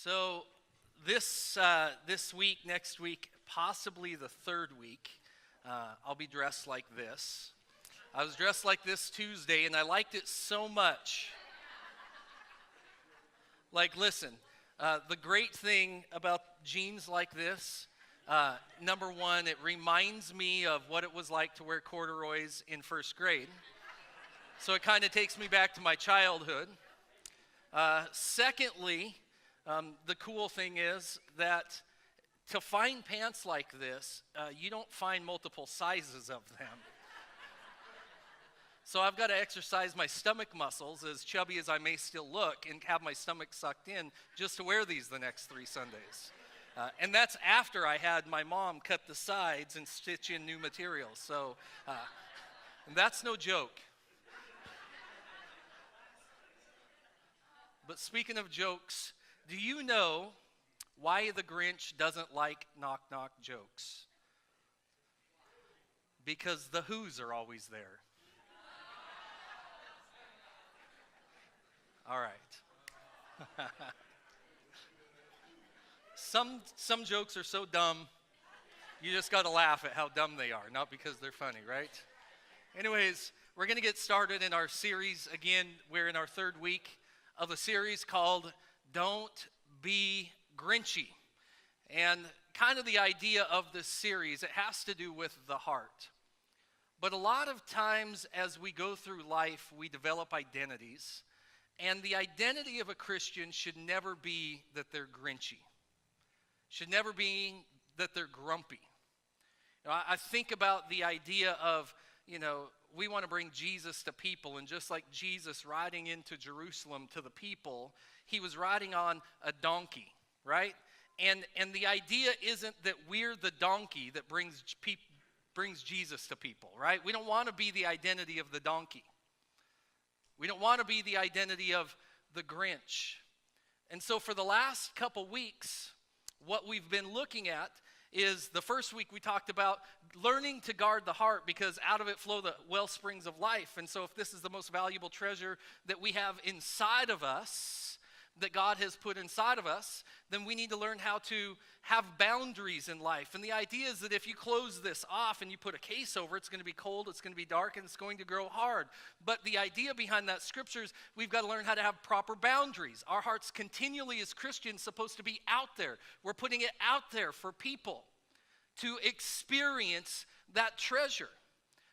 So this week, next week, possibly the third week, I'll be dressed like this. I was dressed like this Tuesday, and I liked it so much. Like, listen, the great thing about jeans like this, number one, it reminds me of what it was like to wear corduroys in first grade. So it kind of takes me back to my childhood. Secondly, the cool thing is that to find pants like this, you don't find multiple sizes of them. So I've got to exercise my stomach muscles, as chubby as I may still look, and have my stomach sucked in just to wear these the next 3 Sundays. And that's after I had my mom cut the sides and stitch in new materials. So and that's no joke. But speaking of jokes, do you know why the Grinch doesn't like knock-knock jokes? Because the Who's are always there. All right. Some jokes are so dumb, you just got to laugh at how dumb they are, not because they're funny, right? Anyways, we're going to get started in our series again. We're in our third week of a series called Don't Be Grinchy. And kind of the idea of this series, it has to do with the heart. But a lot of times as we go through life, we develop identities. And the identity of a Christian should never be that they're grinchy. Should never be that they're grumpy. I think about the idea of, we want to bring Jesus to people. And just like Jesus riding into Jerusalem to the people, he was riding on a donkey, right? And the idea isn't that we're the donkey that brings Jesus to people, right? We don't want to be the identity of the donkey. We don't want to be the identity of the Grinch. And so for the last couple weeks, what we've been looking at is the first week we talked about learning to guard the heart, because out of it flow the well springs of life. And so if this is the most valuable treasure that we have inside of us, that God has put inside of us, then we need to learn how to have boundaries in life. And the idea is that if you close this off and you put a case over it, it's going to be cold, it's going to be dark, and it's going to grow hard. But the idea behind that scripture is we've got to learn how to have proper boundaries. Our hearts continually as Christians supposed to be out there. We're putting it out there for people to experience that treasure.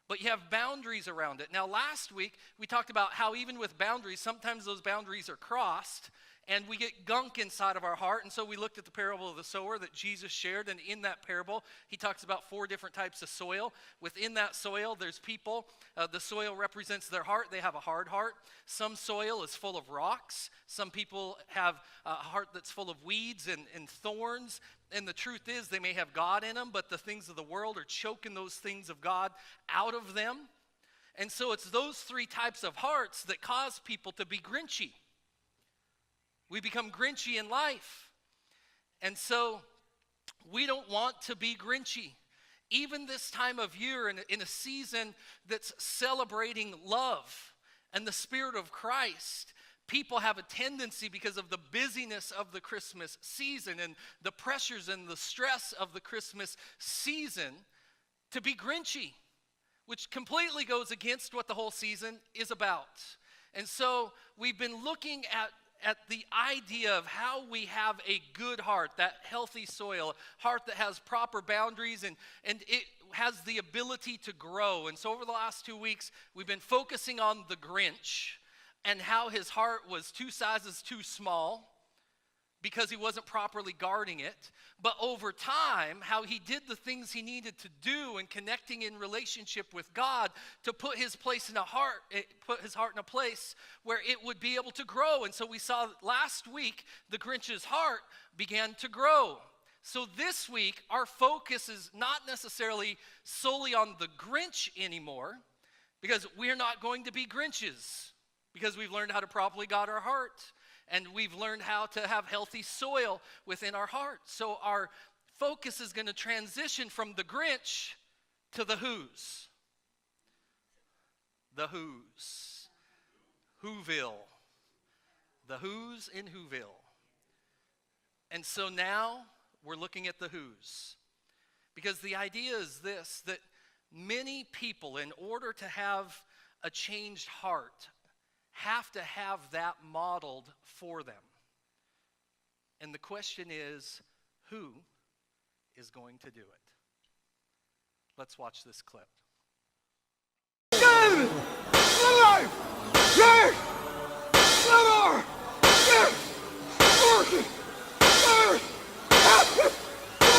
But you have boundaries around it. Now, last week, we talked about how even with boundaries, sometimes those boundaries are crossed, and we get gunk inside of our heart. And so we looked at the parable of the sower that Jesus shared. And in that parable, he talks about 4 different types of soil. Within that soil, there's people. The soil represents their heart. They have a hard heart. Some soil is full of rocks. Some people have a heart that's full of weeds and thorns. And the truth is, they may have God in them, but the things of the world are choking those things of God out of them. And so it's those 3 types of hearts that cause people to be grinchy. We become grinchy in life. And so we don't want to be grinchy. Even this time of year, in a season that's celebrating love and the Spirit of Christ, people have a tendency, because of the busyness of the Christmas season and the pressures and the stress of the Christmas season, to be grinchy, which completely goes against what the whole season is about. And so we've been looking at the idea of how we have a good heart, that healthy soil, heart that has proper boundaries and it has the ability to grow. And so over the last 2 weeks, we've been focusing on the Grinch and how his heart was 2 sizes too small because he wasn't properly guarding it. But over time, how he did the things he needed to do and connecting in relationship with God to put his heart in a place where it would be able to grow. And so we saw last week the Grinch's heart began to grow. So this week, our focus is not necessarily solely on the Grinch anymore, because we're not going to be Grinches, because we've learned how to properly guard our heart. And we've learned how to have healthy soil within our heart. So our focus is going to transition from the Grinch to the Who's. The Who's. Whoville. The Who's in Whoville. And so now we're looking at the who's. Because the idea is this, that many people, in order to have a changed heart, have to have that modeled for them. And the question is, who is going to do it? Let's watch this clip.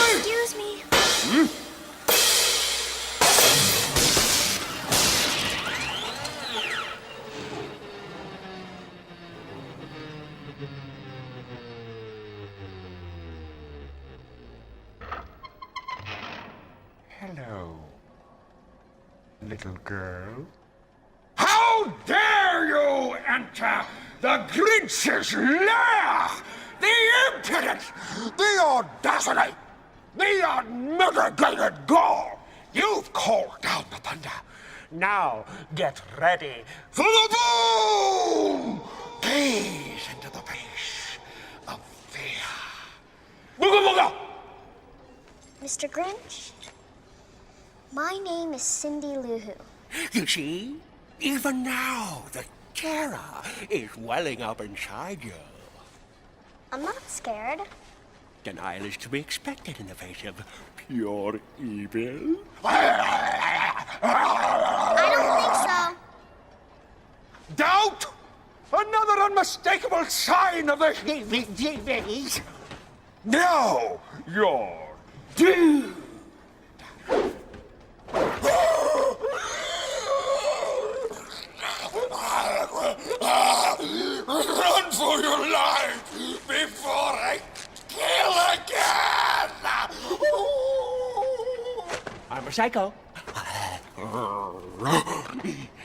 Excuse me. Hello, little girl. How dare you enter the Grinch's lair! The impudence, the audacity, the unmitigated gall! You've called down the thunder. Now get ready for the boom! Gaze into the face of fear. Booga booga! Mr. Grinch, my name is Cindy Lou Who. You see, even now the terror is welling up inside you. I'm not scared. Denial is to be expected in the face of pure evil. I don't think so. Doubt? Another unmistakable sign of the heebie-jeebies. Now you're doomed. Run for your life before I kill again! I'm a psycho.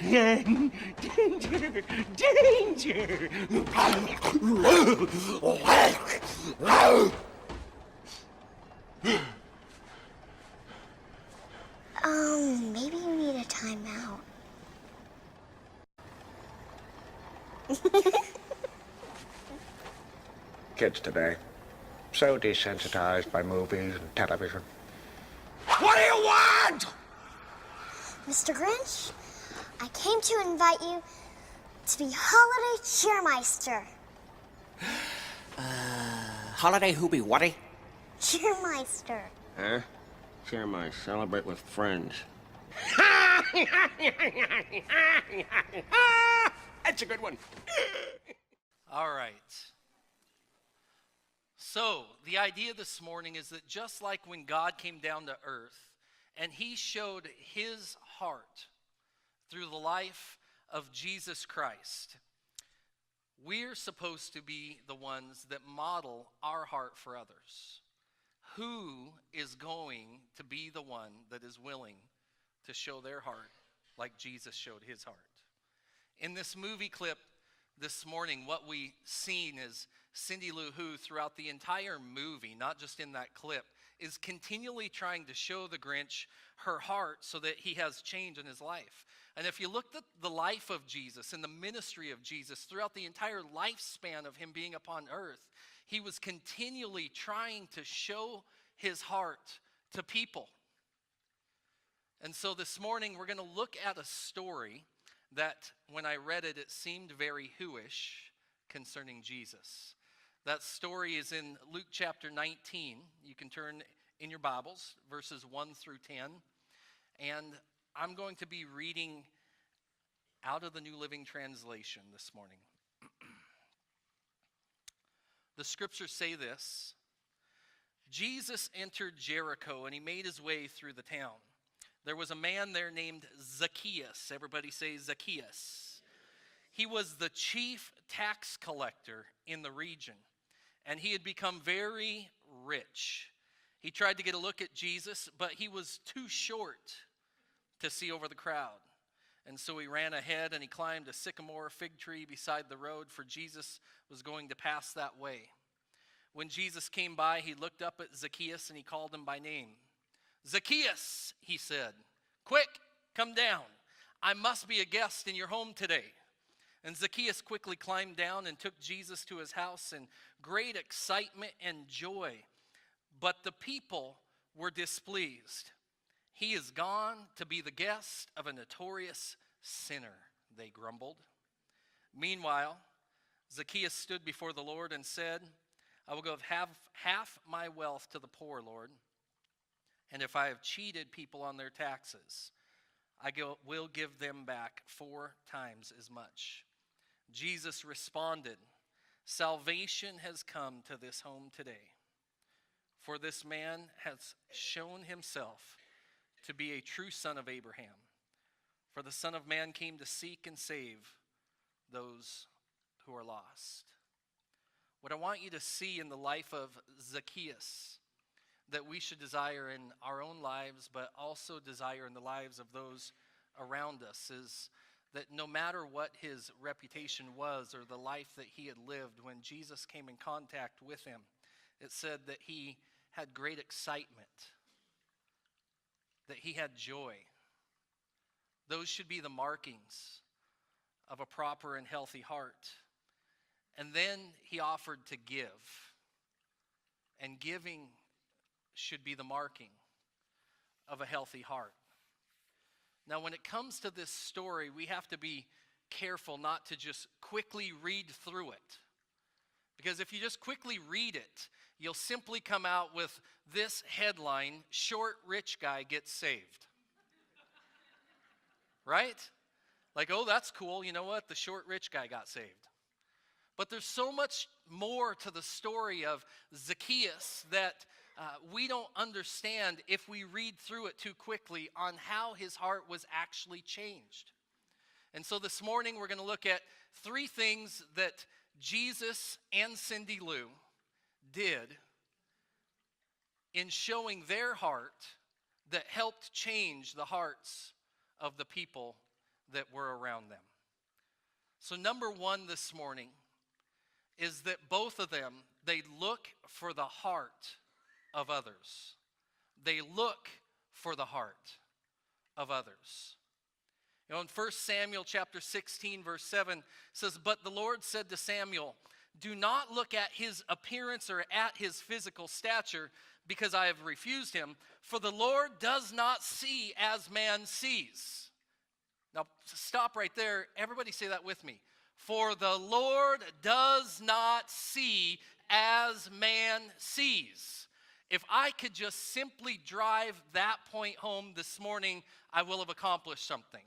Danger! Danger! Maybe you need a timeout. Kids today, so desensitized by movies and television. What do you want? Mr. Grinch, I came to invite you to be Holiday Cheermeister. Holiday who be whaty? Cheermeister. Huh? Share my celebrate with friends. That's a good one. All right. So, the idea this morning is that just like when God came down to earth and he showed his heart through the life of Jesus Christ, we're supposed to be the ones that model our heart for others. Who is going to be the one that is willing to show their heart like Jesus showed his heart? In this movie clip this morning, what we seen is Cindy Lou Who throughout the entire movie, not just in that clip, is continually trying to show the Grinch her heart so that he has change in his life. And if you looked at the life of Jesus and the ministry of Jesus throughout the entire lifespan of him being upon earth, he was continually trying to show his heart to people. And so this morning we're going to look at a story that when I read it, it seemed very who-ish concerning Jesus. That story is in Luke chapter 19. You can turn in your Bibles, verses 1 through 10. And I'm going to be reading out of the New Living Translation this morning. The scriptures say this: Jesus entered Jericho and he made his way through the town. There was a man there named Zacchaeus. Everybody say Zacchaeus. He was the chief tax collector in the region, and he had become very rich. He tried to get a look at Jesus, but he was too short to see over the crowd. And so he ran ahead and he climbed a sycamore fig tree beside the road, for Jesus was going to pass that way. When Jesus came by, he looked up at Zacchaeus and he called him by name. Zacchaeus, he said, quick, come down. I must be a guest in your home today. And Zacchaeus quickly climbed down and took Jesus to his house in great excitement and joy. But the people were displeased. He is gone to be the guest of a notorious sinner, they grumbled. Meanwhile, Zacchaeus stood before the Lord and said, I will give half my wealth to the poor, Lord. And if I have cheated people on their taxes, will give them back 4 times as much. Jesus responded, salvation has come to this home today, for this man has shown himself to be a true son of Abraham. For the Son of Man came to seek and save those who are lost. What I want you to see in the life of Zacchaeus, that we should desire in our own lives, but also desire in the lives of those around us, is that no matter what his reputation was or the life that he had lived, when Jesus came in contact with him, it said that he had great excitement, that he had joy. Those should be the markings of a proper and healthy heart. And then he offered to give. And giving should be the marking of a healthy heart. Now, when it comes to this story, we have to be careful not to just quickly read through it. Because if you just quickly read it, you'll simply come out with this headline, short rich guy gets saved. Right? Like, oh, that's cool. You know what? The short rich guy got saved. But there's so much more to the story of Zacchaeus that we don't understand if we read through it too quickly on how his heart was actually changed. And so this morning we're going to look at 3 things that Jesus and Cindy Lou did in showing their heart that helped change the hearts of the people that were around them. So number 1 this morning is that both of them, they look for the heart of others. They look for the heart of others. You know, in 1 Samuel chapter 16, verse 7 says, but the Lord said to Samuel, do not look at his appearance or at his physical stature, because I have refused him, for the Lord does not see as man sees. Now, stop right there. Everybody say that with me. For the Lord does not see as man sees. If I could just simply drive that point home this morning, I will have accomplished something.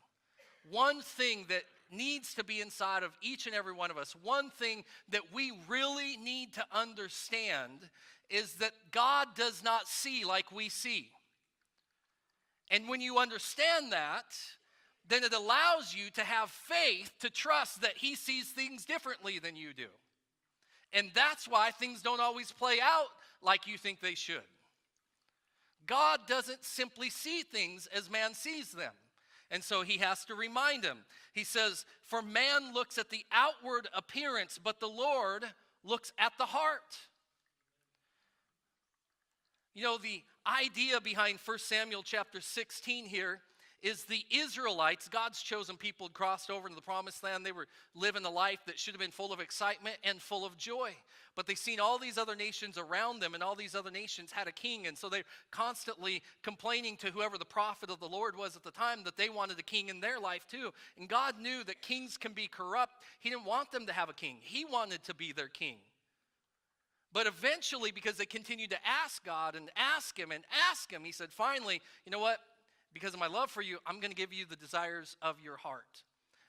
One thing that needs to be inside of each and every one of us, one thing that we really need to understand is that God does not see like we see. And when you understand that, then it allows you to have faith to trust that he sees things differently than you do. And that's why things don't always play out like you think they should. God doesn't simply see things as man sees them. And so he has to remind him. He says, for man looks at the outward appearance, but the Lord looks at the heart. You know, the idea behind 1 Samuel chapter 16 here is the Israelites, God's chosen people, had crossed over into the promised land. They were living a life that should have been full of excitement and full of joy. But they've seen all these other nations around them, and all these other nations had a king. And so they're constantly complaining to whoever the prophet of the Lord was at the time that they wanted a king in their life too. And God knew that kings can be corrupt. He didn't want them to have a king. He wanted to be their king. But eventually, because they continued to ask God and ask him, he said, finally, you know what? Because of my love for you, I'm going to give you the desires of your heart.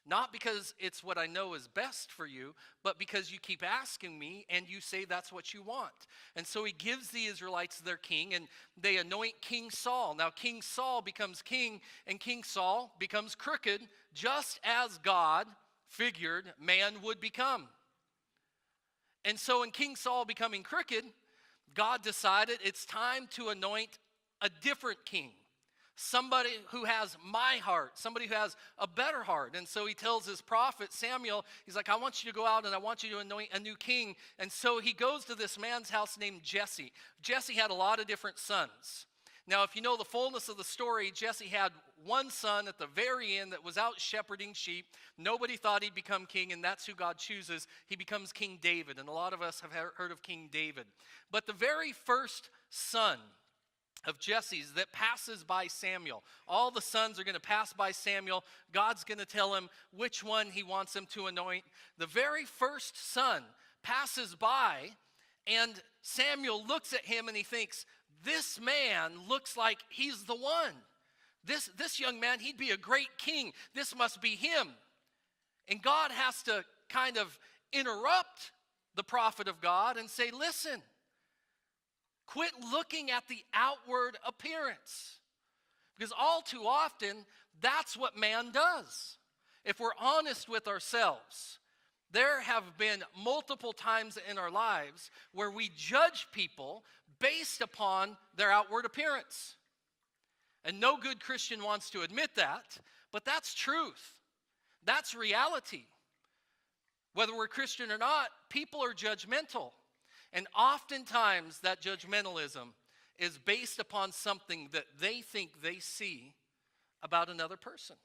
Not because it's what I know is best for you, but because you keep asking me and you say that's what you want. And so he gives the Israelites their king, and they anoint King Saul. Now King Saul becomes king, and King Saul becomes crooked, just as God figured man would become. And so in King Saul becoming crooked, God decided it's time to anoint a different king. Somebody who has my heart, somebody who has a better heart. And so he tells his prophet Samuel, he's like, I want you to go out and I want you to anoint a new king. And so he goes to this man's house named Jesse. Jesse had a lot of different sons. Now, if you know the fullness of the story, Jesse had one son at the very end that was out shepherding sheep. Nobody thought he'd become king, and that's who God chooses. He becomes King David, and a lot of us have heard of King David. But the very first son of Jesse's that passes by Samuel, all the sons are going to pass by Samuel. God's going to tell him which one he wants him to anoint. The very first son passes by, and Samuel looks at him and he thinks, this man looks like he's the one. This young man, he'd be a great king. This must be him. And God has to kind of interrupt the prophet of God and say, listen, quit looking at the outward appearance. Because all too often, that's what man does. If we're honest with ourselves, there have been multiple times in our lives where we judge people based upon their outward appearance. And no good Christian wants to admit that, but that's truth. That's reality. Whether we're Christian or not, people are judgmental. And oftentimes that judgmentalism is based upon something that they think they see about another person.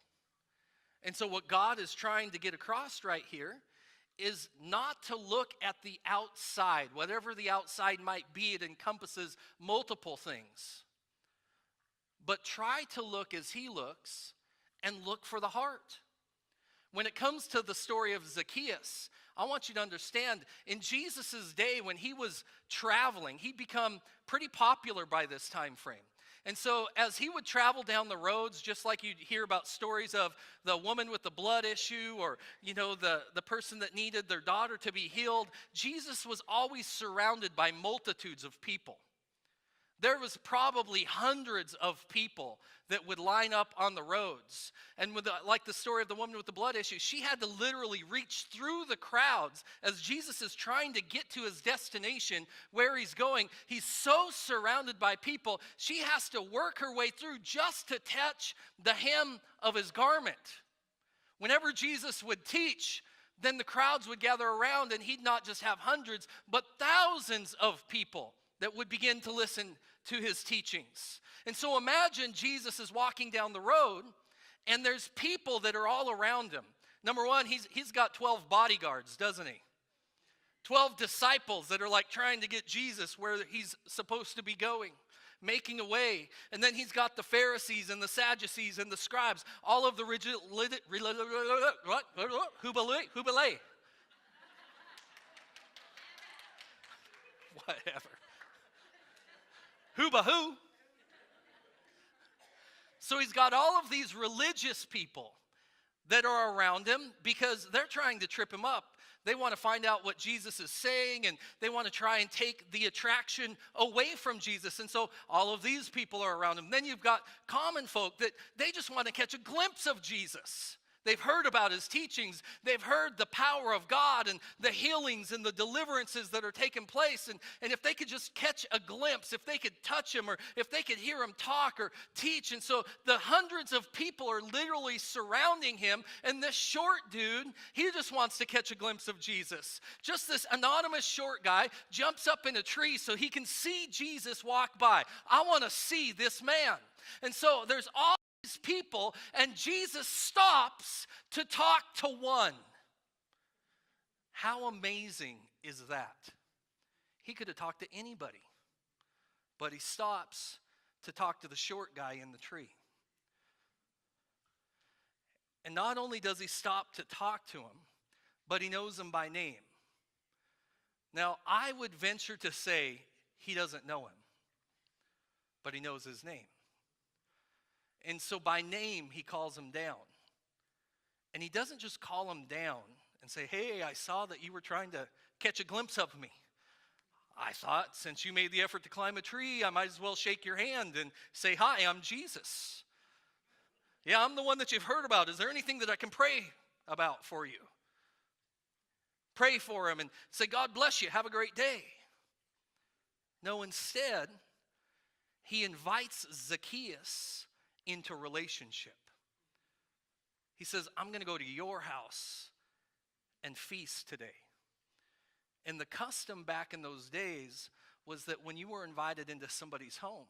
And so what God is trying to get across right here is not to look at the outside. Whatever the outside might be, it encompasses multiple things. But try to look as he looks and look for the heart. When it comes to the story of Zacchaeus, I want you to understand, in Jesus' day when he was traveling, he'd become pretty popular by this time frame. And so as he would travel down the roads, just like you'd hear about stories of the woman with the blood issue, or the person that needed their daughter to be healed, Jesus was always surrounded by multitudes of people. There was probably hundreds of people that would line up on the roads. And like the story of the woman with the blood issue, she had to literally reach through the crowds as Jesus is trying to get to his destination where he's going. He's so surrounded by people, she has to work her way through just to touch the hem of his garment. Whenever Jesus would teach, then the crowds would gather around, and he'd not just have hundreds, but thousands of people that would begin to listen to his teachings. And so imagine Jesus is walking down the road, and there's people that are all around him. Number one, he's got 12 bodyguards, doesn't he? 12 disciples that are like trying to get Jesus where he's supposed to be going, making a way. And then he's got the Pharisees and the Sadducees and the scribes, all of the whatever. Who? So he's got all of these religious people that are around him because they're trying to trip him up. They want to find out what Jesus is saying, and they want to try and take the attraction away from Jesus. And so all of these people are around him. Then you've got common folk that they just want to catch a glimpse of Jesus. They've heard about his teachings. They've heard the power of God and the healings and the deliverances that are taking place. And if they could just catch a glimpse, if they could touch him, or if they could hear him talk or teach. And so the hundreds of people are literally surrounding him. And this short dude, he just wants to catch a glimpse of Jesus. Just this anonymous short guy jumps up in a tree so he can see Jesus walk by. I want to see this man. And so there's all these people, and Jesus stops to talk to one. How amazing is that? He could have talked to anybody, but he stops to talk to the short guy in the tree. And not only does he stop to talk to him, but he knows him by name. Now, I would venture to say he doesn't know him, but he knows his name. And so by name, he calls him down. And he doesn't just call him down and say, hey, I saw that you were trying to catch a glimpse of me. I thought since you made the effort to climb a tree, I might as well shake your hand and say, hi, I'm Jesus. Yeah, I'm the one that you've heard about. Is there anything that I can pray about for you? Pray for him and say, God bless you. Have a great day. No, instead, he invites Zacchaeus into relationship. He says, I'm going to go to your house and feast today. And the custom back in those days was that when you were invited into somebody's home,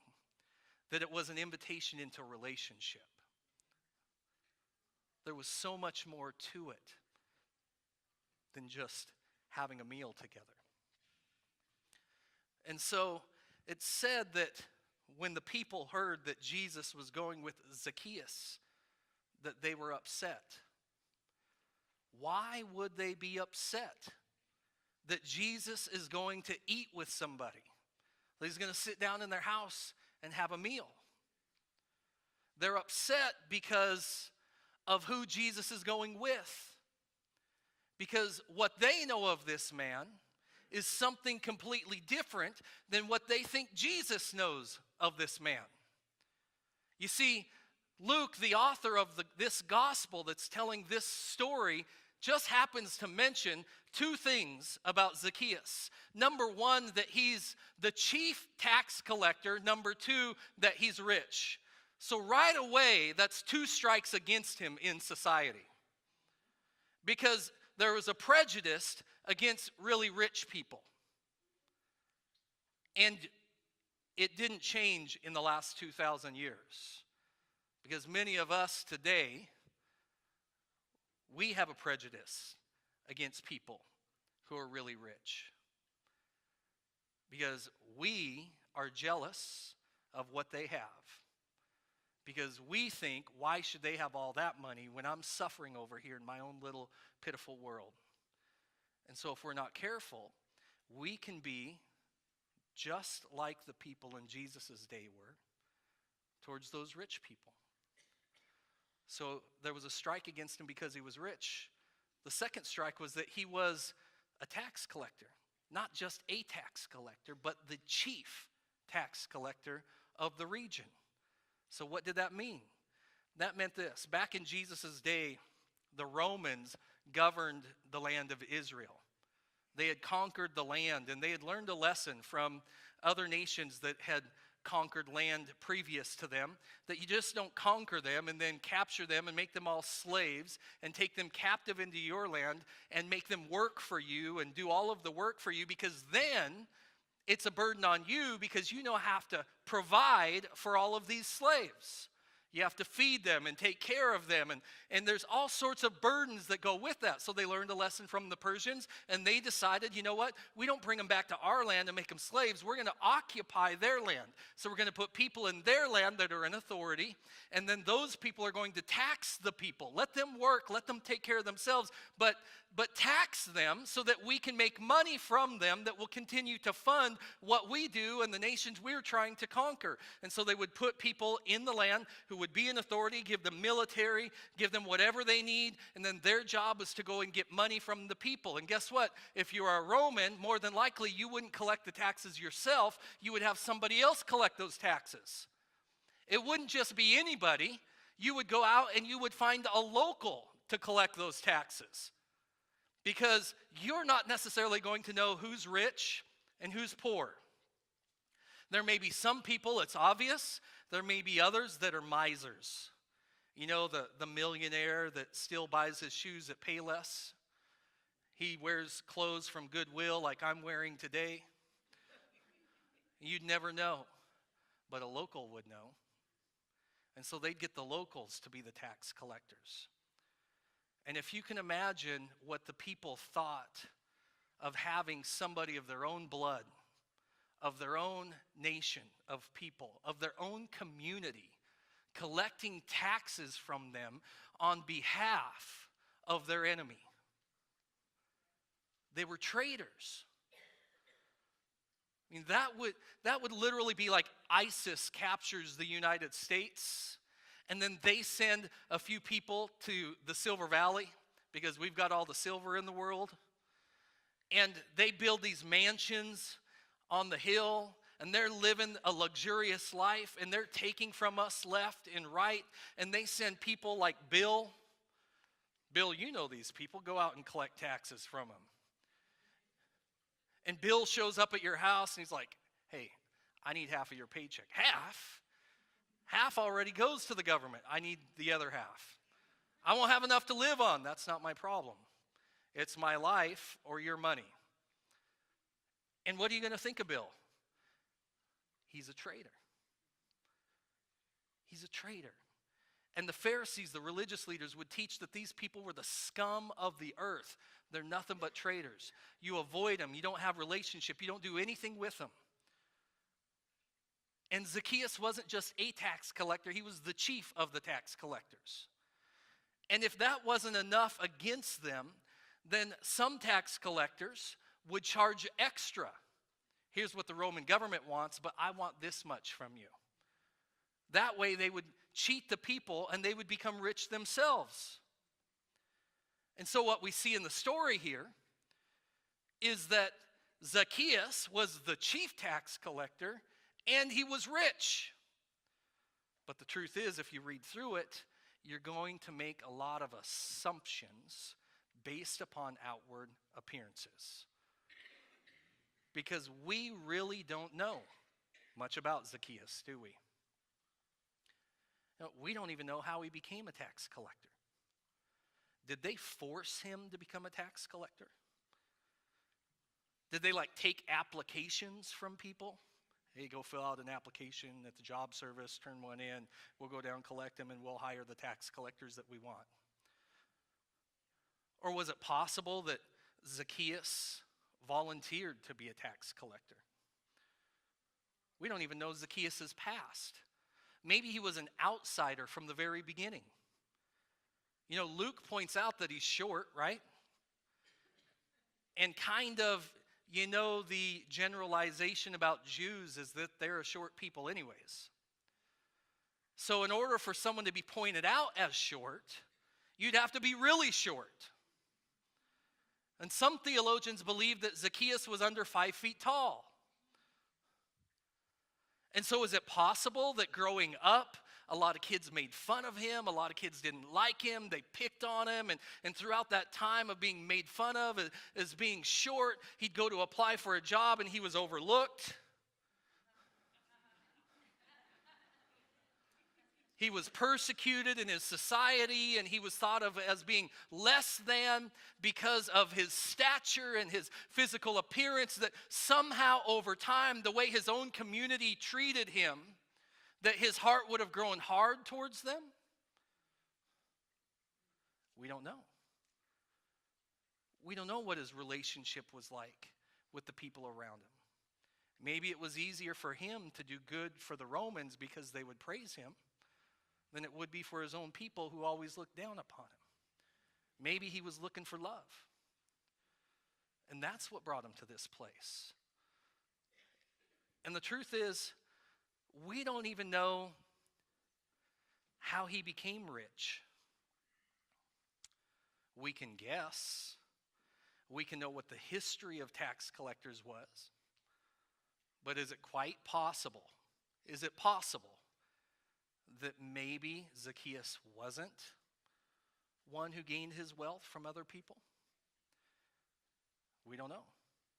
that it was an invitation into relationship. There was so much more to it than just having a meal together. And so it said that when the people heard that Jesus was going with Zacchaeus, that they were upset. Why would they be upset that Jesus is going to eat with somebody? That he's going to sit down in their house and have a meal. They're upset because of who Jesus is going with. Because what they know of this man is something completely different than what they think Jesus knows of this man. You see, Luke, the author of this gospel that's telling this story, just happens to mention two things about Zacchaeus. Number one, that he's the chief tax collector. Number two, that he's rich. So right away, that's two strikes against him in society. Because there was a prejudice against really rich people. And it didn't change in the last 2,000 years. Because many of us today, we have a prejudice against people who are really rich. Because we are jealous of what they have. Because we think, why should they have all that money when I'm suffering over here in my own little pitiful world? And so if we're not careful, we can be just like the people in Jesus' day were towards those rich people. So there was a strike against him because he was rich. The second strike was that he was a tax collector. Not just a tax collector, but the chief tax collector of the region. So what did that mean? That meant this. Back in Jesus' day, the Romans governed the land of Israel. They had conquered the land, and they had learned a lesson from other nations that had conquered land previous to them, that you just don't conquer them and then capture them and make them all slaves and take them captive into your land and make them work for you and do all of the work for you, because then it's a burden on you, because you now have to provide for all of these slaves. You have to feed them and take care of them. And there's all sorts of burdens that go with that. So they learned a lesson from the Persians, and they decided, you know what? We don't bring them back to our land and make them slaves. We're going to occupy their land. So we're going to put people in their land that are in authority, and then those people are going to tax the people. Let them work. Let them take care of themselves. But tax them so that we can make money from them that will continue to fund what we do and the nations we're trying to conquer. And so they would put people in the land who would be in authority, give them military, give them whatever they need, and then their job is to go and get money from the people. And guess what? If you are a Roman, more than likely you wouldn't collect the taxes yourself. You would have somebody else collect those taxes. It wouldn't just be anybody. You would go out and you would find a local to collect those taxes. Because you're not necessarily going to know who's rich and who's poor. There may be some people, it's obvious. There may be others that are misers. You know, the millionaire that still buys his shoes at Payless. He wears clothes from Goodwill like I'm wearing today. You'd never know, but a local would know. And so they'd get the locals to be the tax collectors. And if you can imagine what the people thought of having somebody of their own blood, of their own nation of people, of their own community, collecting taxes from them on behalf of their enemy. They were traitors. I mean, that would literally be like ISIS captures the United States, and then they send a few people to the Silver Valley because we've got all the silver in the world. And they build these mansions on the hill, and they're living a luxurious life, and they're taking from us left and right. And they send people like Bill. Bill, you know these people. Go out and collect taxes from them. And Bill shows up at your house, and he's like, hey, I need half of your paycheck. Half? Half already goes to the government. I need the other half. I won't have enough to live on. That's not my problem. It's my life or your money. And what are you going to think of Bill? He's a traitor. He's a traitor. And the Pharisees, the religious leaders, would teach that these people were the scum of the earth. They're nothing but traitors. You avoid them. You don't have relationship. You don't do anything with them. And Zacchaeus wasn't just a tax collector. He was the chief of the tax collectors. And if that wasn't enough against them, then some tax collectors would charge extra. Here's what the Roman government wants, but I want this much from you. That way they would cheat the people and they would become rich themselves. And so what we see in the story here is that Zacchaeus was the chief tax collector and he was rich. But the truth is, if you read through it, you're going to make a lot of assumptions based upon outward appearances. Because we really don't know much about Zacchaeus, do we? We don't even know how he became a tax collector. Did they force him to become a tax collector? Did they take applications from people? Hey, go fill out an application at the job service, turn one in, we'll go down, collect them, and we'll hire the tax collectors that we want. Or was it possible that Zacchaeus volunteered to be a tax collector? We don't even know Zacchaeus' past. Maybe he was an outsider from the very beginning. Luke points out that he's short, right? And kind of, the generalization about Jews is that they're a short people anyways. So in order for someone to be pointed out as short, you'd have to be really short. And some theologians believe that Zacchaeus was under 5 feet tall. And so is it possible that growing up, a lot of kids made fun of him, a lot of kids didn't like him, they picked on him, and throughout that time of being made fun of as being short, he'd go to apply for a job and he was overlooked. He was persecuted in his society, and he was thought of as being less than because of his stature and his physical appearance, that somehow over time, the way his own community treated him, that his heart would have grown hard towards them? We don't know. We don't know what his relationship was like with the people around him. Maybe it was easier for him to do good for the Romans because they would praise him than it would be for his own people who always looked down upon him. Maybe he was looking for love. And that's what brought him to this place. And the truth is, we don't even know how he became rich. We can guess. We can know what the history of tax collectors was. But is it quite possible? Is it possible that maybe Zacchaeus wasn't one who gained his wealth from other people? We don't know.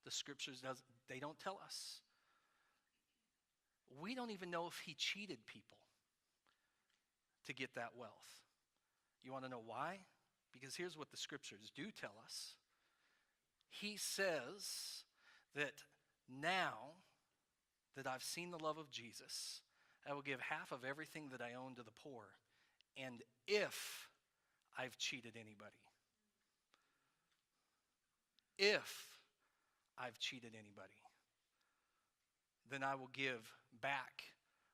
The scriptures they don't tell us. We don't even know if he cheated people to get that wealth. You want to know why? Because here's what the scriptures do tell us. He says that now that I've seen the love of Jesus, I will give half of everything that I own to the poor. And if I've cheated anybody, then I will give back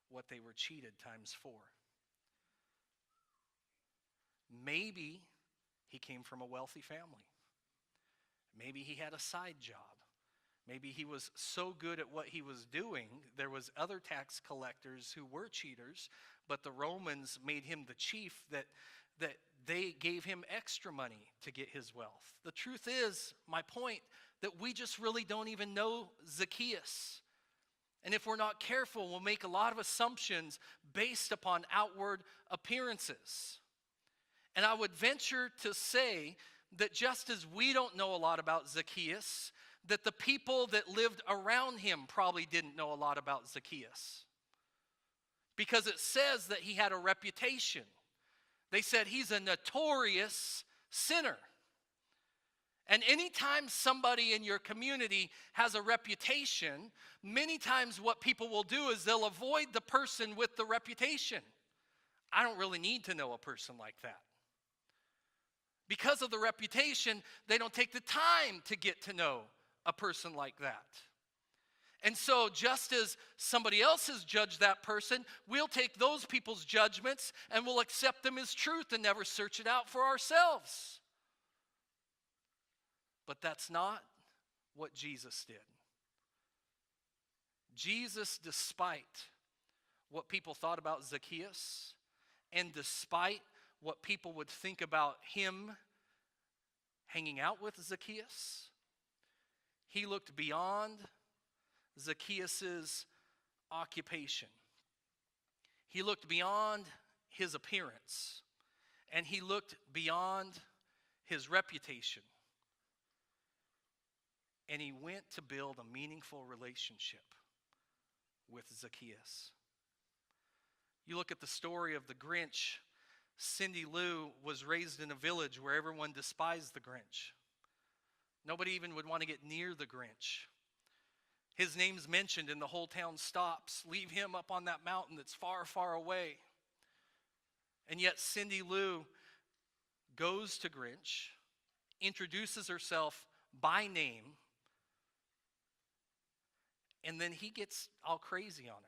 what they were cheated times 4. Maybe he came from a wealthy family. Maybe he had a side job. Maybe he was so good at what he was doing, there was other tax collectors who were cheaters, but the Romans made him the chief that they gave him extra money to get his wealth. The truth is, my point, that we just really don't even know Zacchaeus. And if we're not careful, we'll make a lot of assumptions based upon outward appearances. And I would venture to say that just as we don't know a lot about Zacchaeus, that the people that lived around him probably didn't know a lot about Zacchaeus. Because it says that he had a reputation. They said he's a notorious sinner. And anytime somebody in your community has a reputation, many times what people will do is they'll avoid the person with the reputation. I don't really need to know a person like that. Because of the reputation, they don't take the time to get to know a person like that. And so just as somebody else has judged that person, we'll take those people's judgments and we'll accept them as truth and never search it out for ourselves. But that's not what Jesus did. Jesus, despite what people thought about Zacchaeus, and despite what people would think about him hanging out with Zacchaeus, he looked beyond Zacchaeus' occupation. He looked beyond his appearance, and he looked beyond his reputation. And he went to build a meaningful relationship with Zacchaeus. You look at the story of the Grinch. Cindy Lou was raised in a village where everyone despised the Grinch. Nobody even would want to get near the Grinch. His name's mentioned and the whole town stops. Leave him up on that mountain that's far, far away. And yet Cindy Lou goes to Grinch, introduces herself by name, and then he gets all crazy on her.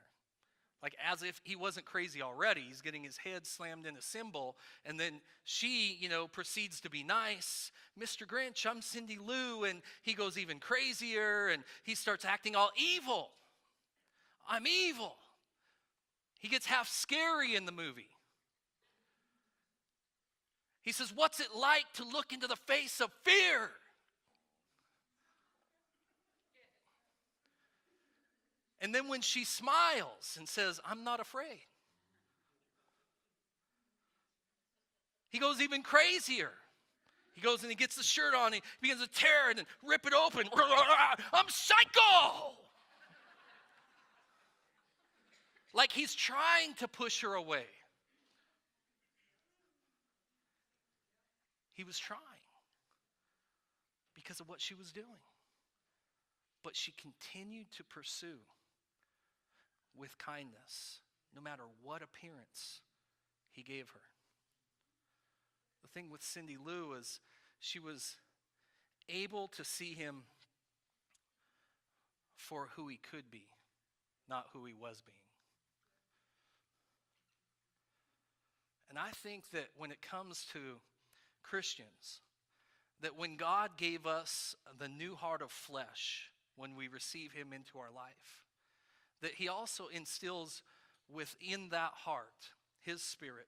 Like as if he wasn't crazy already. He's getting his head slammed in a cymbal. And then she, proceeds to be nice. Mr. Grinch, I'm Cindy Lou. And he goes even crazier. And he starts acting all evil. I'm evil. He gets half scary in the movie. He says, what's it like to look into the face of fear? And then when she smiles and says, I'm not afraid, he goes even crazier. He goes and he gets the shirt on, he begins to tear it and rip it open. I'm psycho! Like he's trying to push her away. He was trying because of what she was doing. But she continued to pursue with kindness, no matter what appearance he gave her. The thing with Cindy Lou is she was able to see him for who he could be, not who he was being. And I think that when it comes to Christians, that when God gave us the new heart of flesh, when we receive him into our life, that he also instills within that heart, his spirit,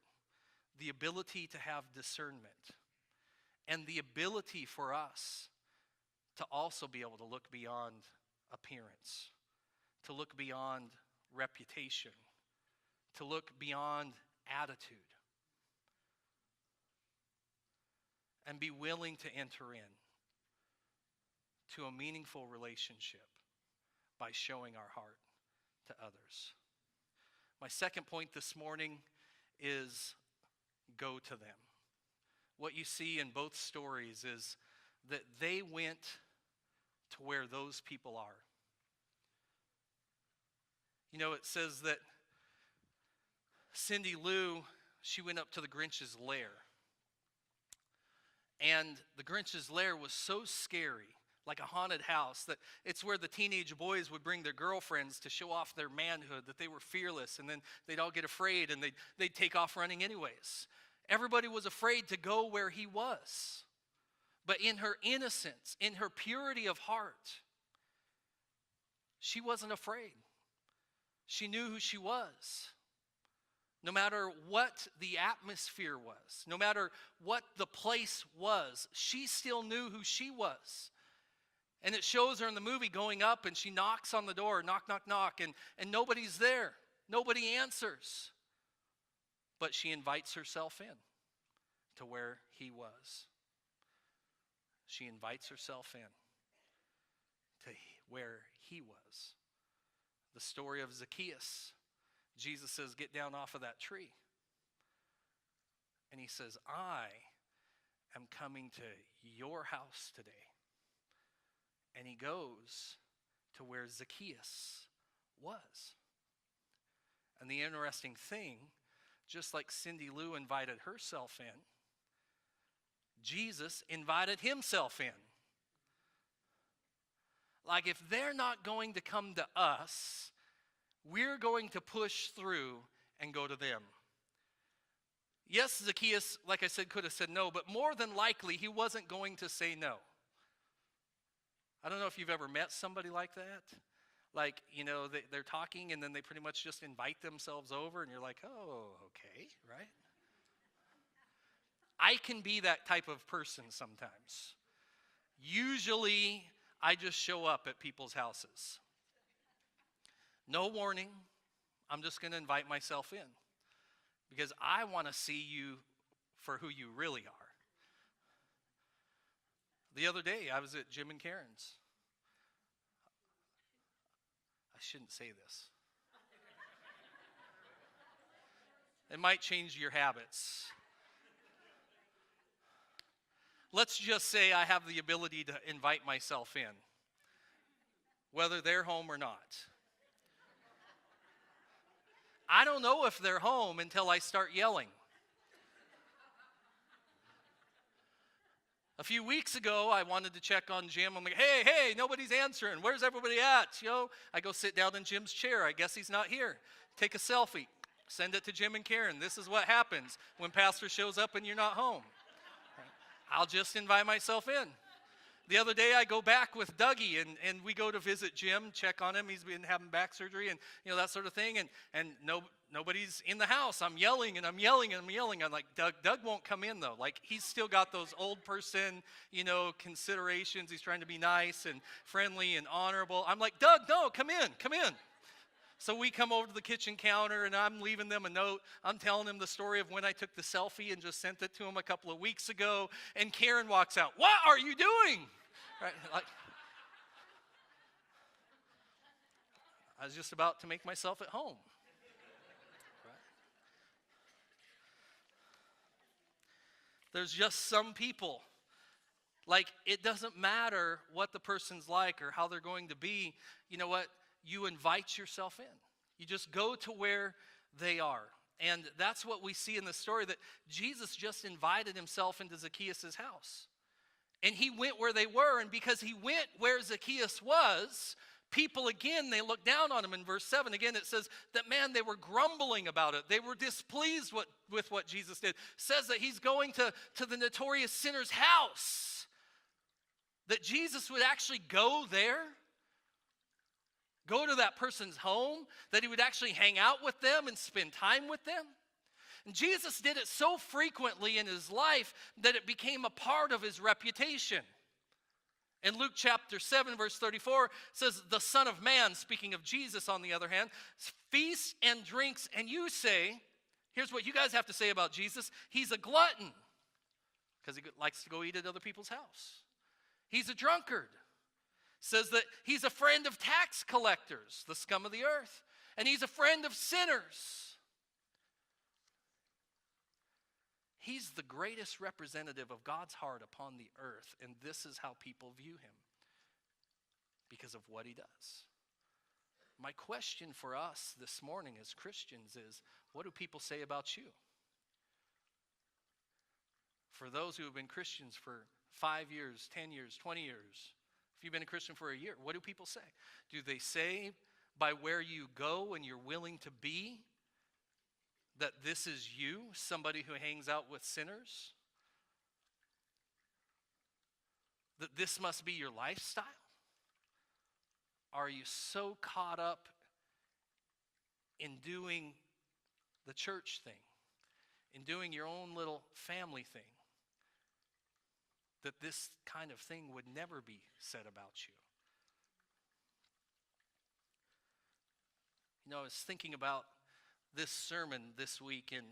the ability to have discernment and the ability for us to also be able to look beyond appearance, to look beyond reputation, to look beyond attitude, and be willing to enter in to a meaningful relationship by showing our heart to others. My second point this morning is go to them. What you see in both stories is that they went to where those people are. It says that Cindy Lou, she went up to the Grinch's lair. And the Grinch's lair was so scary, like a haunted house, that it's where the teenage boys would bring their girlfriends to show off their manhood, that they were fearless, and then they'd all get afraid and they'd take off running anyways. Everybody was afraid to go where he was. But in her innocence, in her purity of heart, she wasn't afraid. She knew who she was. No matter what the atmosphere was, no matter what the place was, she still knew who she was. And it shows her in the movie going up and she knocks on the door, knock, knock, knock, and nobody's there. Nobody answers. But she invites herself in to where he was. She invites herself in to where he was. The story of Zacchaeus. Jesus says, get down off of that tree. And he says, I am coming to your house today. And he goes to where Zacchaeus was. And the interesting thing, just like Cindy Lou invited herself in, Jesus invited himself in. Like if they're not going to come to us, we're going to push through and go to them. Yes, Zacchaeus, like I said, could have said no, but more than likely he wasn't going to say no. I don't know if you've ever met somebody like that. Like, you know, they're talking and then they pretty much just invite themselves over and you're like, oh, okay, right? I can be that type of person sometimes. Usually, I just show up at people's houses. No warning. I'm just going to invite myself in because I want to see you for who you really are. The other day, I was at Jim and Karen's. I shouldn't say this. It might change your habits. Let's just say I have the ability to invite myself in, whether they're home or not. I don't know if they're home until I start yelling. A few weeks ago, I wanted to check on Jim. I'm like, hey, nobody's answering. Where's everybody at? I go sit down in Jim's chair. I guess he's not here. Take a selfie. Send it to Jim and Karen. This is what happens when pastor shows up and you're not home. I'll just invite myself in. The other day, I go back with Dougie, and we go to visit Jim, check on him. He's been having back surgery and, that sort of thing. And nobody's in the house. I'm yelling, and I'm yelling, and I'm yelling. I'm like, Doug won't come in, though. Like, he's still got those old person, considerations. He's trying to be nice and friendly and honorable. I'm like, Doug, no, come in. So we come over to the kitchen counter, and I'm leaving them a note. I'm telling them the story of when I took the selfie and just sent it to him a couple of weeks ago. And Karen walks out, what are you doing? Right? Like, I was just about to make myself at home. Right? There's just some people, like it doesn't matter what the person's like or how they're going to be. You know what? You invite yourself in. You just go to where they are. And that's what we see in the story, that Jesus just invited himself into Zacchaeus' house. And he went where they were, and because he went where Zacchaeus was, people again, they looked down on him. In verse 7, again, it says that, man, they were grumbling about it. They were displeased with what Jesus did. It says that he's going to the notorious sinner's house. That Jesus would actually go there. Go to that person's home, that he would actually hang out with them and spend time with them. And Jesus did it so frequently in his life that it became a part of his reputation. In Luke chapter 7, verse 34, says, the Son of Man, speaking of Jesus on the other hand, feasts and drinks, and you say, here's what you guys have to say about Jesus, he's a glutton, because he likes to go eat at other people's house. He's a drunkard. Says that he's a friend of tax collectors, the scum of the earth, and he's a friend of sinners. He's the greatest representative of God's heart upon the earth, and this is how people view him because of what he does. My question for us this morning as Christians is, what do people say about you? For those who have been Christians for 5 years, 10 years, 20 years, if you've been a Christian for a year, what do people say? Do they say by where you go and you're willing to be that this is you, somebody who hangs out with sinners? That this must be your lifestyle? Are you so caught up in doing the church thing, in doing your own little family thing, that this kind of thing would never be said about you? I was thinking about this sermon this week, and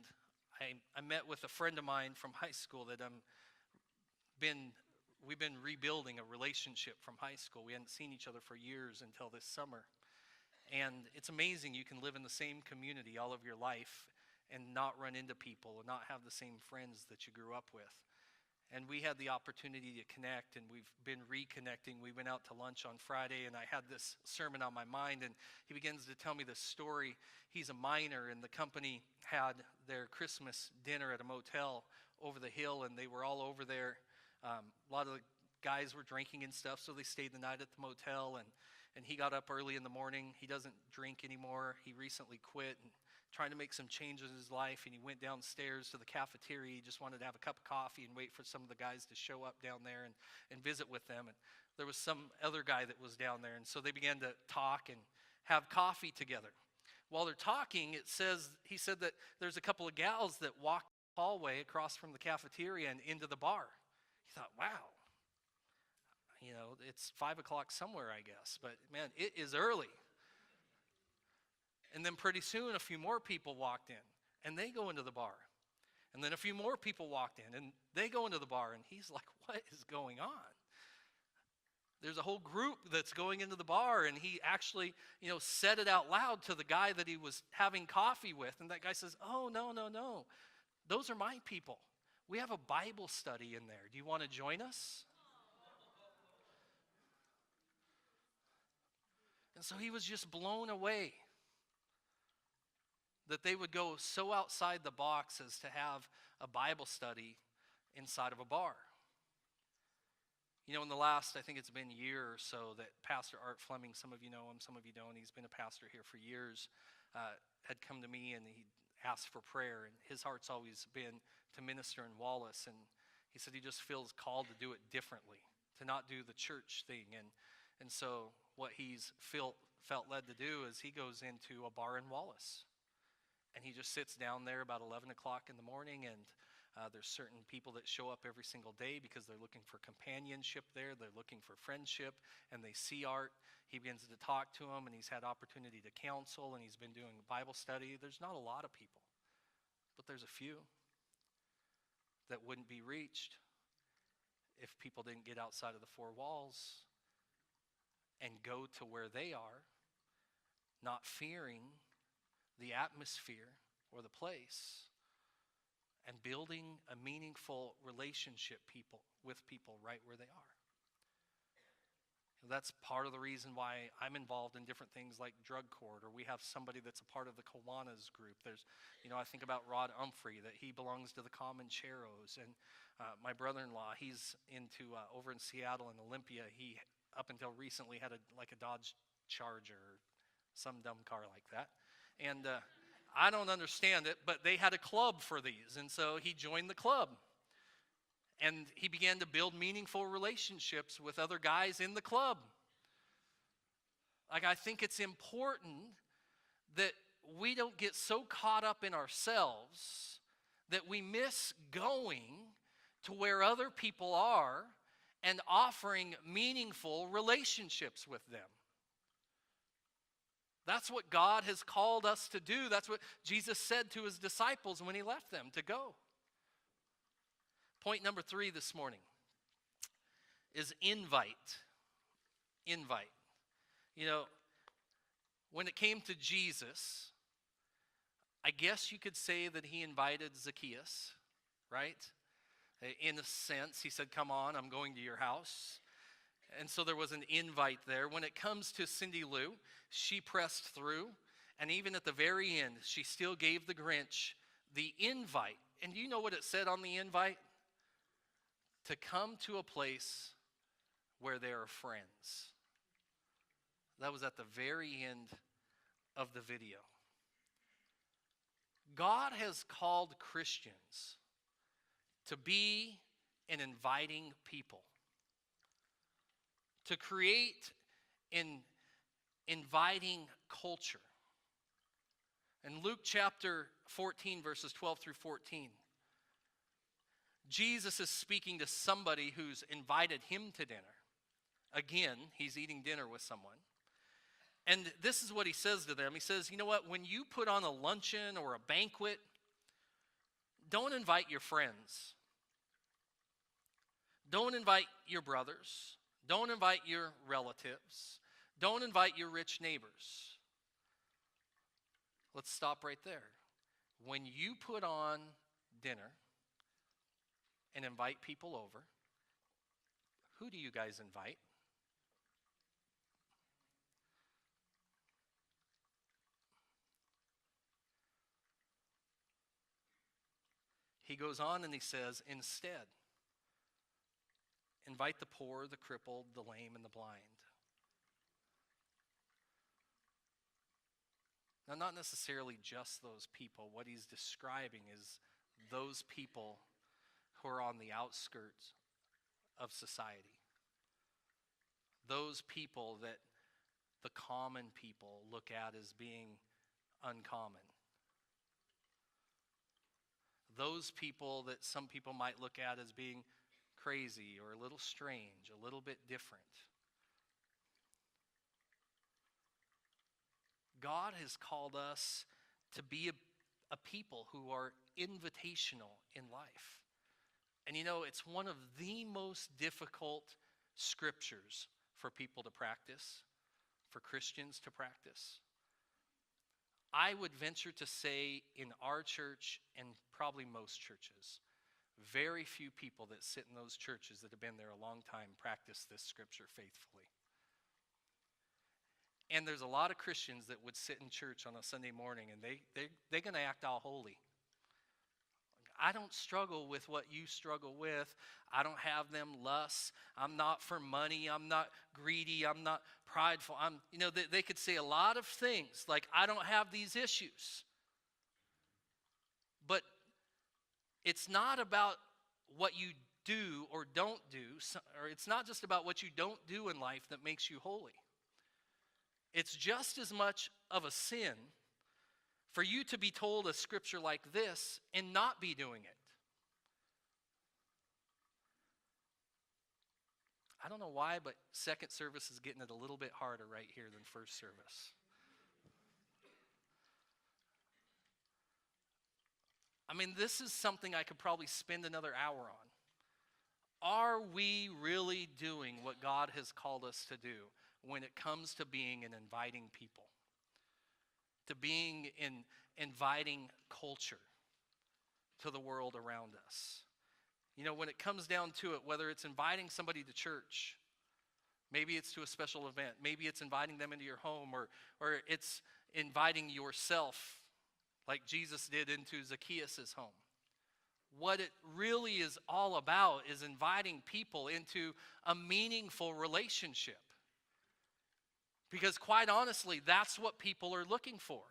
I met with a friend of mine from high school that we've been rebuilding a relationship from high school. We hadn't seen each other for years until this summer. And it's amazing you can live in the same community all of your life and not run into people and not have the same friends that you grew up with. And we had the opportunity to connect, and we've been reconnecting. We went out to lunch on Friday, and I had this sermon on my mind, and he begins to tell me this story. He's a miner, and the company had their Christmas dinner at a motel over the hill, and they were all over there. A lot of the guys were drinking and stuff, so they stayed the night at the motel, and he got up early in the morning. He doesn't drink anymore. He recently quit and trying to make some changes in his life, and he went downstairs to the cafeteria. He just wanted to have a cup of coffee and wait for some of the guys to show up down there and visit with them. And there was some other guy that was down there, and so they began to talk and have coffee together. While they're talking, he said that there's a couple of gals that walked the hallway across from the cafeteria and into the bar. He thought, wow, it's 5 o'clock somewhere, I guess, but man, it is early. And then pretty soon a few more people walked in, and they go into the bar. And then a few more people walked in, and they go into the bar, and he's like, what is going on? There's a whole group that's going into the bar, and he actually, said it out loud to the guy that he was having coffee with, and that guy says, oh, no, those are my people. We have a Bible study in there. Do you want to join us? And so he was just blown away that they would go so outside the box as to have a Bible study inside of a bar. In the last, I think it's been a year or so, that Pastor Art Fleming, some of you know him, some of you don't, he's been a pastor here for years, had come to me and he asked for prayer, and his heart's always been to minister in Wallace, and he said he just feels called to do it differently, to not do the church thing, and so what he's felt led to do is he goes into a bar in Wallace. And he just sits down there about 11 o'clock in the morning, and there's certain people that show up every single day because they're looking for companionship there. They're looking for friendship, and they see Art. He begins to talk to them, and he's had opportunity to counsel, and he's been doing Bible study. There's not a lot of people, but there's a few that wouldn't be reached if people didn't get outside of the four walls and go to where they are, not fearing the atmosphere or the place, and building a meaningful relationship with people right where they are. That's part of the reason why I'm involved in different things like drug court, or we have somebody that's a part of the Kiwanis group. There's, I think about Rod Humphrey, that he belongs to the Comancheros, and my brother-in-law, he's into over in Seattle and Olympia. He, up until recently, had a Dodge Charger, or some dumb car like that. And I don't understand it, but they had a club for these. And so he joined the club. And he began to build meaningful relationships with other guys in the club. I think it's important that we don't get so caught up in ourselves that we miss going to where other people are and offering meaningful relationships with them. That's what God has called us to do. That's what Jesus said to his disciples when he left them to go. Point number 3 this morning is invite. Invite. When it came to Jesus, I guess you could say that he invited Zacchaeus, right? In a sense, he said, come on, I'm going to your house. And so there was an invite there. When it comes to Cindy Lou, she pressed through, and even at the very end, she still gave the Grinch the invite. And do you know what it said on the invite? To come to a place where there are friends. That was at the very end of the video. God has called Christians to be an inviting people, to create an inviting culture. In Luke chapter 14, verses 12 through 14, Jesus is speaking to somebody who's invited him to dinner. Again, he's eating dinner with someone. And this is what he says to them. He says, you know what? When you put on a luncheon or a banquet, don't invite your friends. Don't invite your brothers. Don't invite your relatives. Don't invite your rich neighbors. Let's stop right there. When you put on dinner, and invite people over. Who do you guys invite? He goes on and he says, instead, invite the poor, the crippled, the lame, and the blind. Now, not necessarily just those people. What he's describing is those people who are on the outskirts of society. Those people that the common people look at as being uncommon. Those people that some people might look at as being crazy or a little strange, a little bit different. God has called us to be a people who are invitational in life. And you know, it's one of the most difficult scriptures for people to practice, for Christians to practice. I would venture to say in our church and probably most churches, very few people that sit in those churches that have been there a long time practice this scripture faithfully. And there's a lot of Christians that would sit in church on a Sunday morning and they're going to act all holy. I don't struggle with what you struggle with. I don't have them lusts. I'm not for money. I'm not greedy. I'm not prideful. They could say a lot of things like, I don't have these issues. But it's not about what you do or don't do, or it's not just about what you don't do in life that makes you holy. It's just as much of a sin for you to be told a scripture like this and not be doing it. I don't know why, but second service is getting it a little bit harder right here than first service. I mean, this is something I could probably spend another hour on. Are we really doing what God has called us to do when it comes to being and inviting people? To being in inviting culture to the world around us. You know, when it comes down to it, whether it's inviting somebody to church, maybe it's to a special event, maybe it's inviting them into your home, or it's inviting yourself, like Jesus did into Zacchaeus' home. What it really is all about is inviting people into a meaningful relationship. Because quite honestly, that's what people are looking for.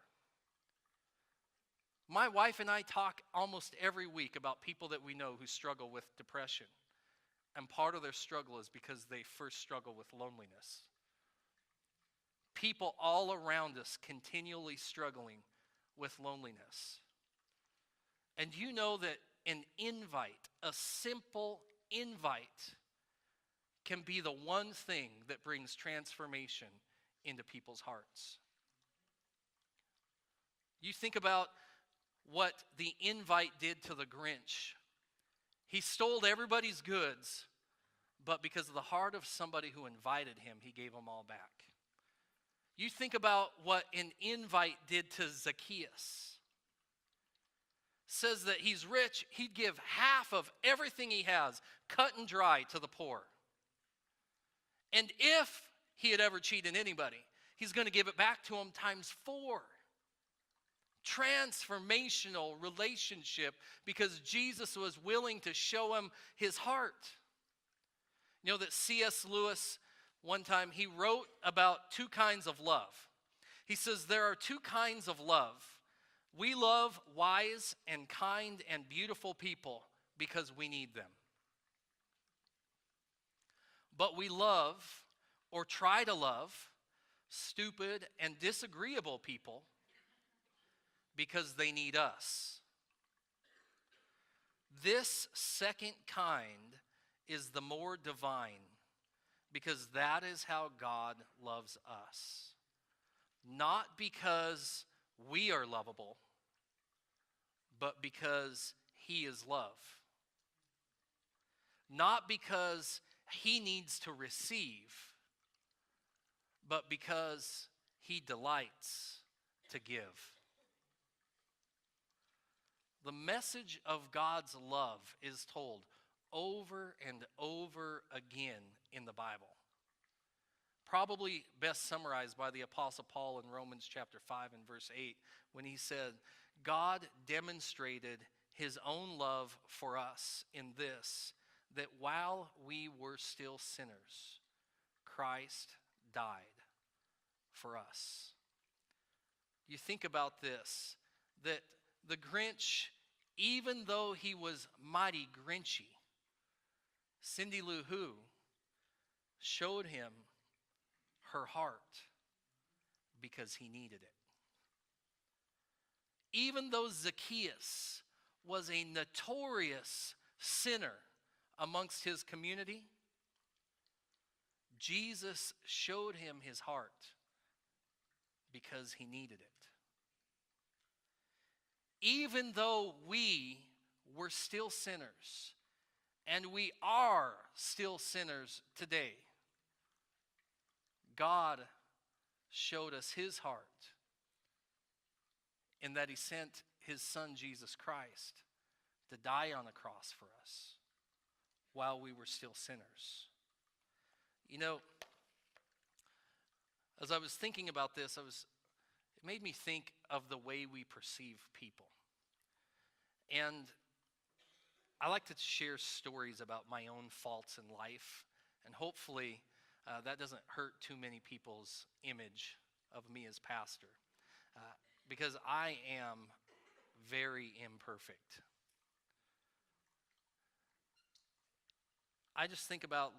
My wife and I talk almost every week about people that we know who struggle with depression. And part of their struggle is because they first struggle with loneliness. People all around us continually struggling with loneliness. And you know that an invite, a simple invite, can be the one thing that brings transformation into people's hearts. You think about what the invite did to the Grinch. He stole everybody's goods, but because of the heart of somebody who invited him, he gave them all back. You think about what an invite did to Zacchaeus. It says that he's rich, he'd give half of everything he has, cut and dry, to the poor. And if he had ever cheated anybody, he's going to give it back to him times 4. Transformational relationship because Jesus was willing to show him his heart. You know that C.S. Lewis, one time, he wrote about 2 kinds of love. He says there are 2 kinds of love. We love wise and kind and beautiful people because we need them. But we love, or try to love, stupid and disagreeable people because they need us. This second kind is the more divine because that is how God loves us. Not because we are lovable, but because He is love. Not because He needs to receive, but because He delights to give. The message of God's love is told over and over again in the Bible. Probably best summarized by the Apostle Paul in Romans chapter 5 and verse 8 when he said, God demonstrated his own love for us in this, that while we were still sinners, Christ died for us. You think about this, that the Grinch, even though he was mighty Grinchy, Cindy Lou Who showed him her heart because he needed it. Even though Zacchaeus was a notorious sinner amongst his community, Jesus showed him his heart because he needed it. Even though we were still sinners, and we are still sinners today, God showed us his heart in that he sent his son Jesus Christ to die on the cross for us while we were still sinners. You know, as I was thinking about this, it made me think of the way we perceive people. And I like to share stories about my own faults in life, and hopefully that doesn't hurt too many people's image of me as pastor, because I am very imperfect. I just think about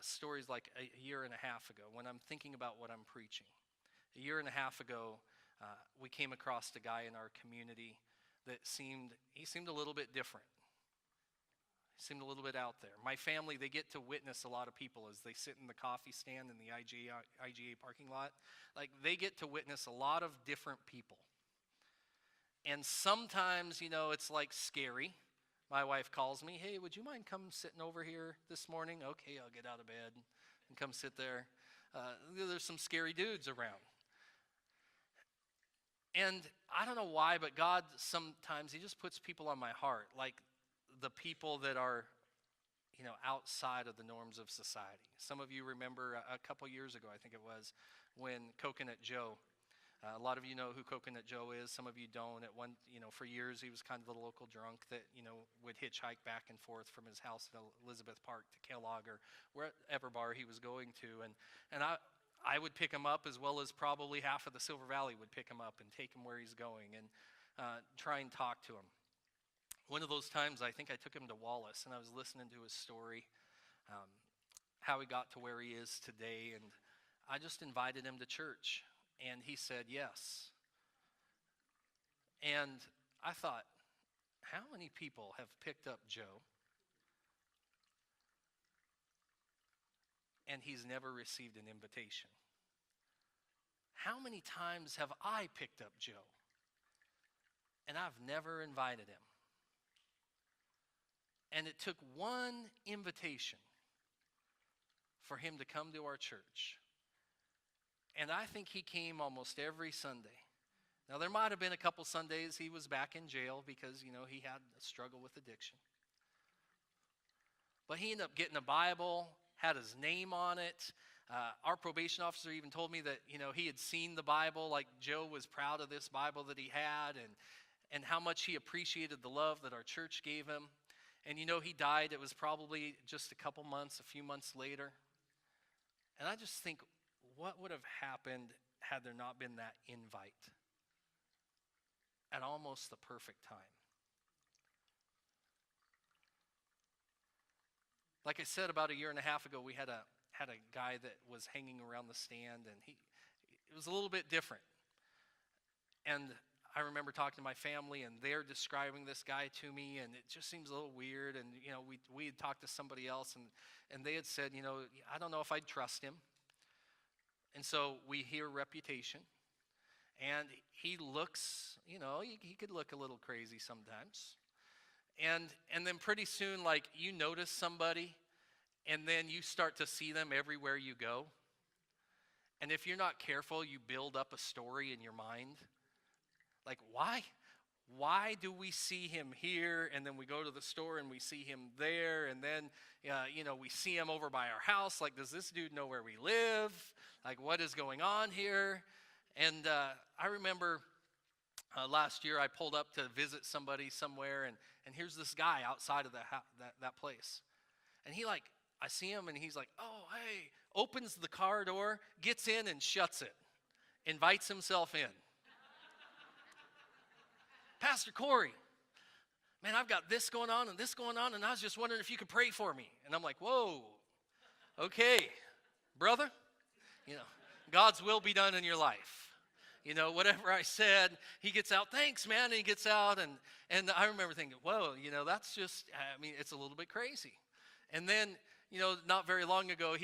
stories like a year and a half ago when I'm thinking about what I'm preaching. A year and a half ago, we came across a guy in our community that seemed a little bit different. He seemed a little bit out there. My family, they get to witness a lot of people as they sit in the coffee stand in the IGA parking lot. Like, they get to witness a lot of different people. And sometimes, it's like scary. My wife calls me, hey, would you mind come sitting over here this morning? Okay, I'll get out of bed and come sit there. There's some scary dudes around. And I don't know why, but God sometimes, he just puts people on my heart, like the people that are, outside of the norms of society. Some of you remember a couple years ago, I think it was, when Coconut Joe, a lot of you know who Coconut Joe is. Some of you don't. For years, he was kind of the local drunk that, would hitchhike back and forth from his house at Elizabeth Park to Kellogg or wherever bar he was going to. And I would pick him up, as well as probably half of the Silver Valley would pick him up and take him where he's going and try and talk to him. One of those times, I think I took him to Wallace, and I was listening to his story, how he got to where he is today, and I just invited him to church. And he said yes. And I thought, how many people have picked up Joe and he's never received an invitation? How many times have I picked up Joe and I've never invited him? And it took one invitation for him to come to our church. And I think he came almost every Sunday. Now, there might have been a couple Sundays he was back in jail because, he had a struggle with addiction. But he ended up getting a Bible, had his name on it. Our probation officer even told me that, he had seen the Bible, like Joe was proud of this Bible that he had and how much he appreciated the love that our church gave him. And, he died. It was probably just a few months later. And I just think, what would have happened had there not been that invite at almost the perfect time? Like I said, about a year and a half ago, we had a guy that was hanging around the stand, and it was a little bit different. And I remember talking to my family, and they're describing this guy to me, and it just seems a little weird. And we had talked to somebody else, and they had said, I don't know if I'd trust him. And so we hear reputation, and he looks, he could look a little crazy sometimes. And then pretty soon, you notice somebody, and then you start to see them everywhere you go. And if you're not careful, you build up a story in your mind. Like, why why do we see him here, and then we go to the store and we see him there, and then, we see him over by our house? Like, does this dude know where we live? Like, what is going on here? And I remember last year I pulled up to visit somebody somewhere, and here's this guy outside of that place. And I see him, and he's like, oh, hey, opens the car door, gets in and shuts it, invites himself in. Pastor Corey, man, I've got this going on, and I was just wondering if you could pray for me. And I'm like, whoa, okay, brother, God's will be done in your life. Whatever I said, he gets out, thanks, man, and he gets out, and I remember thinking, whoa, that's just, it's a little bit crazy. And then, not very long ago,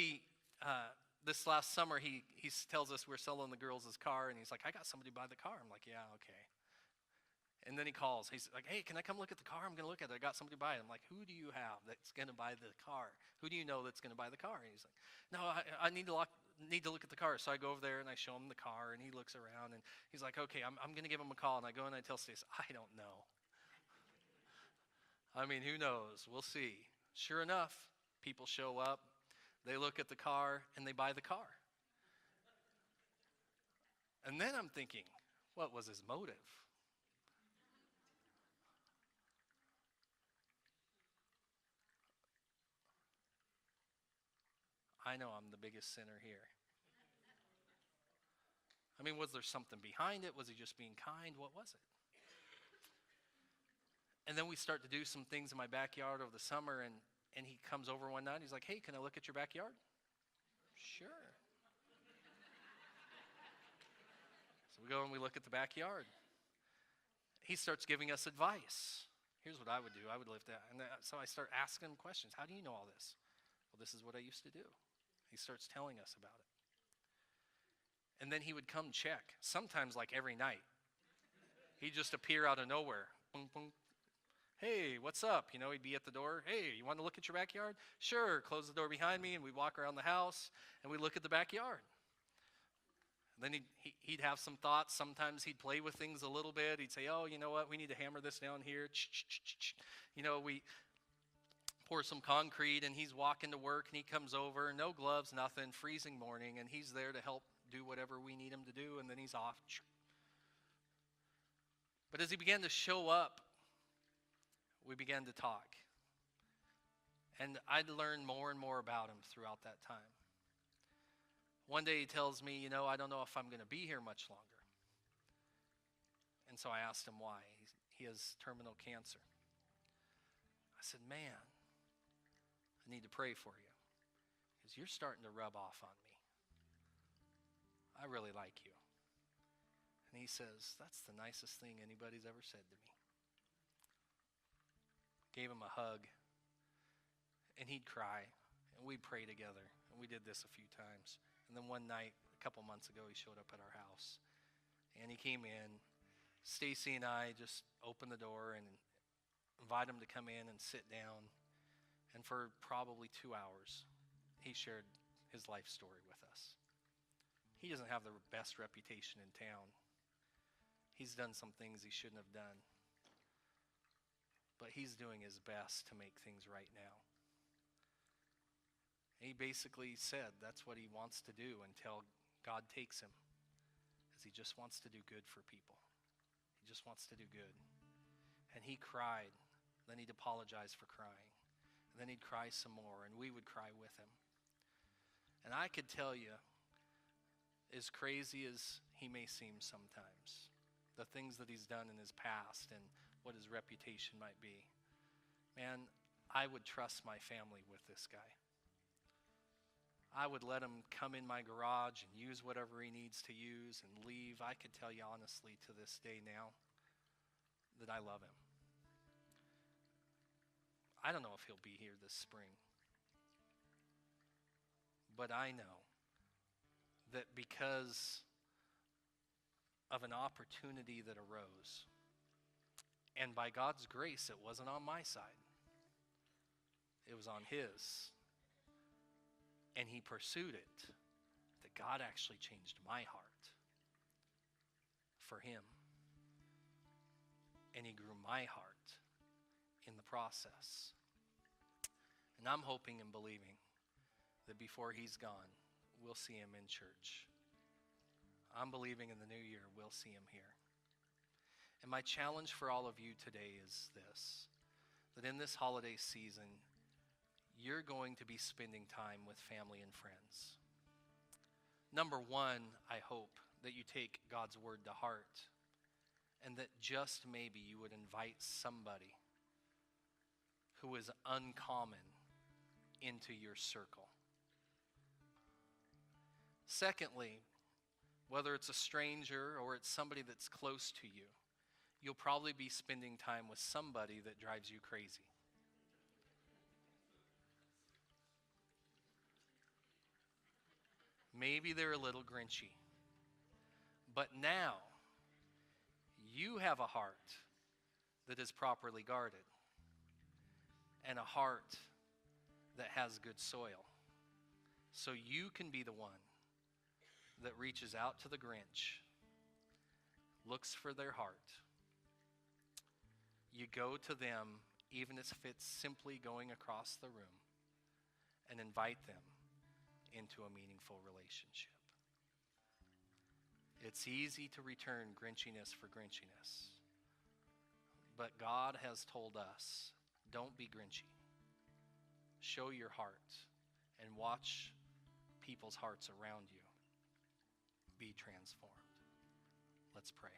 this last summer, he tells us we're selling the girls' car, and he's like, I got somebody to buy the car. I'm like, yeah, okay. And then he calls. He's like, hey, can I come look at the car? I'm going to look at it. I got somebody to buy it. I'm like, who do you have that's going to buy the car? Who do you know that's going to buy the car? And he's like, no, I need to look at the car. So I go over there, and I show him the car, and he looks around, and he's like, okay, I'm going to give him a call. And I go and I tell Stace, I don't know. Who knows? We'll see. Sure enough, people show up. They look at the car, and they buy the car. And then I'm thinking, what was his motive? I know I'm the biggest sinner here. Was there something behind it? Was he just being kind? What was it? And then we start to do some things in my backyard over the summer, and he comes over one night. He's like, hey, can I look at your backyard? Sure. So we go and we look at the backyard. He starts giving us advice. Here's what I would do. I would lift that. And so I start asking him questions. How do you know all this? Well, this is what I used to do. He starts telling us about it. And then he would come check, sometimes like every night. He'd just appear out of nowhere. Boom, boom. Hey, what's up? He'd be at the door. Hey, you want to look at your backyard? Sure. Close the door behind me, and we'd walk around the house, and we'd look at the backyard. And then he'd have some thoughts. Sometimes he'd play with things a little bit. He'd say, oh, you know what? We need to hammer this down here. We pour some concrete, and he's walking to work, and he comes over, no gloves, nothing, freezing morning, and he's there to help do whatever we need him to do, and then he's off. But as he began to show up, we began to talk. And I'd learned more and more about him throughout that time. One day he tells me, I don't know if I'm going to be here much longer. And so I asked him why. He has terminal cancer. I said, man, I need to pray for you because you're starting to rub off on me. I really like you. And he says, that's the nicest thing anybody's ever said to me. Gave him a hug, and he'd cry, and we'd pray together, and we did this a few times. And then one night, a couple months ago, he showed up at our house, and he came in. Stacy and I just opened the door and invited him to come in and sit down. And for probably 2 hours, he shared his life story with us. He doesn't have the best reputation in town. He's done some things he shouldn't have done. But he's doing his best to make things right now. He basically said that's what he wants to do until God takes him, is he just wants to do good for people. He just wants to do good. And he cried. Then he'd apologize for crying. And then he'd cry some more, and we would cry with him. And I could tell you, as crazy as he may seem sometimes, the things that he's done in his past and what his reputation might be, man, I would trust my family with this guy. I would let him come in my garage and use whatever he needs to use and leave. I could tell you honestly to this day now that I love him. I don't know if he'll be here this spring, but I know that because of an opportunity that arose, and by God's grace, it wasn't on my side. It was on his. And he pursued it, that God actually changed my heart for him. and he grew my heart in the process. And I'm hoping and believing that before he's gone, we'll see him in church. I'm believing in the new year, we'll see him here. And my challenge for all of you today is this, that in this holiday season, you're going to be spending time with family and friends. Number one, I hope that you take God's word to heart, and that just maybe you would invite somebody who is uncommon into your circle. Secondly, whether it's a stranger or it's somebody that's close to you, you'll probably be spending time with somebody that drives you crazy. Maybe they're a little grinchy. But now, you have a heart that is properly guarded and a heart that has good soil. So you can be the one that reaches out to the Grinch, looks for their heart. You go to them, even if it's simply going across the room, and invite them into a meaningful relationship. It's easy to return grinchiness for grinchiness, but God has told us, don't be grinchy. Show your heart and watch people's hearts around you be transformed. Let's pray.